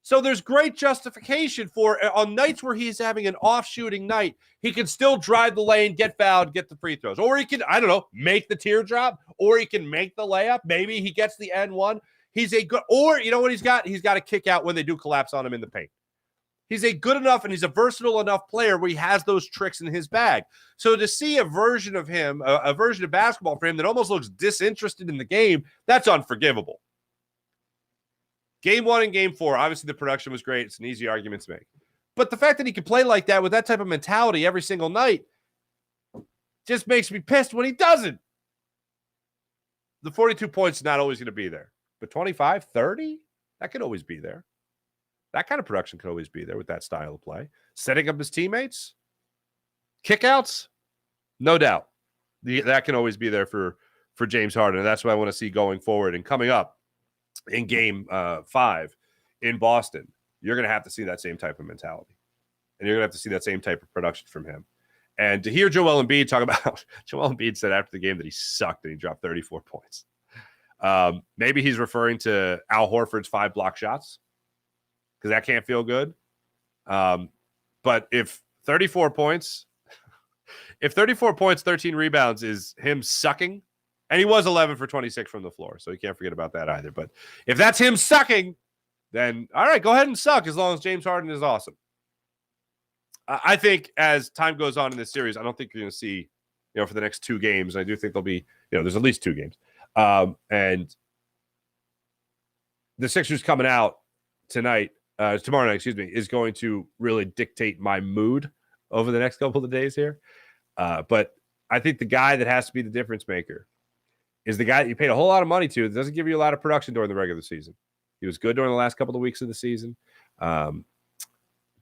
So there's great justification for on nights where he's having an off-shooting night, he can still drive the lane, get fouled, get the free throws. Or he can, I don't know, make the teardrop, or he can make the layup. Maybe he gets the N1. He's a good, or you know what he's got? He's got a kick out when they do collapse on him in the paint. He's a good enough and he's a versatile enough player where he has those tricks in his bag. So to see a version of him, a version of basketball for him that almost looks disinterested in the game, that's unforgivable. Game 1 and Game 4, obviously the production was great. It's an easy argument to make. But the fact that he can play like that with that type of mentality every single night just makes me pissed when he doesn't. The 42 points is not always going to be there. But 25, 30, that could always be there. That kind of production could always be there with that style of play. Setting up his teammates, kickouts, no doubt. That can always be there for James Harden. And that's what I want to see going forward. And coming up in Game 5 in Boston, you're going to have to see that same type of mentality. And you're going to have to see that same type of production from him. And to hear Joel Embiid talk about, Joel Embiid said after the game that he sucked and he dropped 34 points. Maybe he's referring to Al Horford's 5 block shots, because that can't feel good. But if 34 points, 13 rebounds is him sucking, and he was 11 for 26 from the floor, so you can't forget about that either. But if that's him sucking, then all right, go ahead and suck as long as James Harden is awesome. I think as time goes on in this series, I don't think you're going to see, for the next 2 games. I do think there'll be, there's at least 2 games. And the Sixers coming out tomorrow night, is going to really dictate my mood over the next couple of days here. But I think the guy that has to be the difference maker is the guy that you paid a whole lot of money to that doesn't give you a lot of production during the regular season. He was good during the last couple of weeks of the season.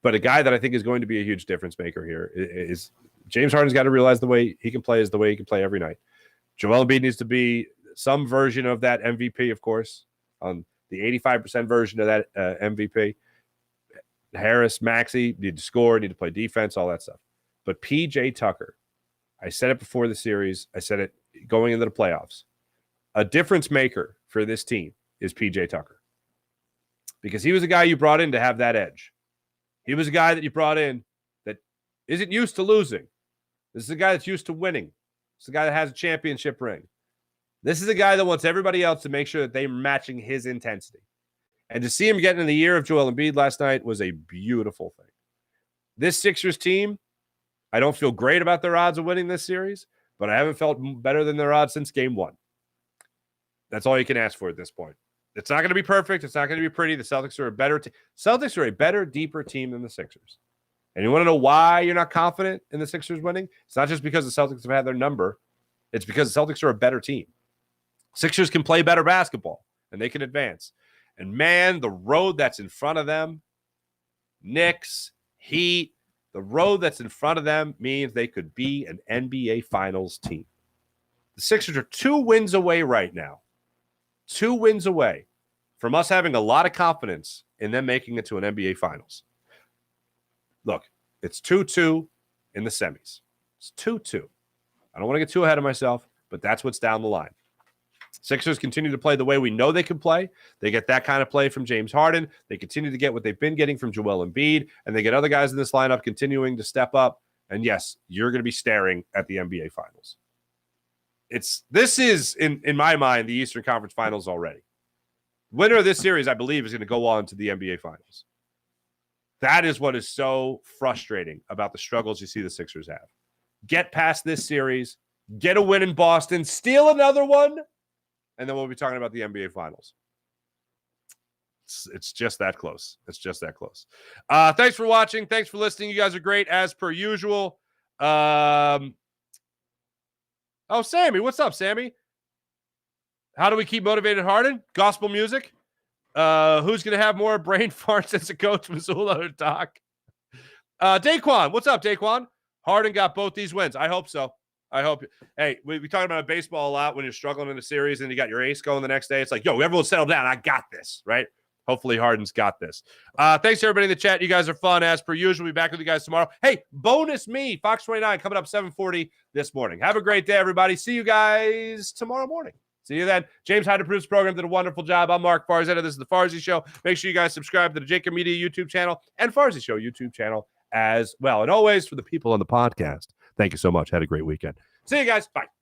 But a guy that I think is going to be a huge difference maker here is James Harden's got to realize the way he can play is the way he can play every night. Joel Embiid needs to be some version of that MVP, of course, on the 85% version of that MVP. Harris, Maxey need to score, need to play defense, all that stuff. But PJ Tucker, I said it before the series, I said it going into the playoffs. A difference maker for this team is PJ Tucker. Because he was a guy you brought in to have that edge. He was a guy that you brought in that isn't used to losing. This is a guy that's used to winning. This is a guy that has a championship ring. This is a guy that wants everybody else to make sure that they're matching his intensity. And to see him getting in the year of Joel Embiid last night was a beautiful thing. This Sixers team, I don't feel great about their odds of winning this series, but I haven't felt better than their odds since game one. That's all you can ask for at this point. It's not going to be perfect. It's not going to be pretty. The Celtics are a better team. Celtics are a better, deeper team than the Sixers. And you want to know why you're not confident in the Sixers winning? It's not just because the Celtics have had their number. It's because the Celtics are a better team. Sixers can play better basketball, and they can advance. And, man, the road that's in front of them, Knicks, Heat, the road that's in front of them means they could be an NBA Finals team. The Sixers are 2 wins away right now. 2 wins away from us having a lot of confidence in them making it to an NBA Finals. Look, it's 2-2 in the semis. It's 2-2. I don't want to get too ahead of myself, but that's what's down the line. Sixers continue to play the way we know they can play. They get that kind of play from James Harden. They continue to get what they've been getting from Joel Embiid, and they get other guys in this lineup continuing to step up. And yes, you're going to be staring at the NBA Finals. This is, in my mind, the Eastern Conference Finals already. Winner of this series, I believe, is going to go on to the NBA Finals. That is what is so frustrating about the struggles you see the Sixers have. Get past this series, get a win in Boston, steal another one, and then we'll be talking about the NBA Finals. It's just that close. It's just that close. Thanks for watching. Thanks for listening. You guys are great as per usual. Oh, Sammy. What's up, Sammy? How do we keep motivated Harden? Gospel music. Who's going to have more brain farts as a coach, Missoula or Doc? Daquan. What's up, Daquan? Harden got both these wins. I hope so. I hope. Hey, we talk about baseball a lot when you're struggling in a series and you got your ace going the next day. It's like, yo, everyone settle down. I got this, right? Hopefully Harden's got this. Thanks to everybody in the chat. You guys are fun as per usual. We'll be back with you guys tomorrow. Hey, bonus me, Fox 29 coming up 7:40 this morning. Have a great day, everybody. See you guys tomorrow morning. See you then. James Hyde Approves program did a wonderful job. I'm Mark Farzy. This is the Farzy Show. Make sure you guys subscribe to the Jacob Media YouTube channel and Farzy Show YouTube channel as well. And always for the people on the podcast, thank you so much. Had a great weekend. See you guys. Bye.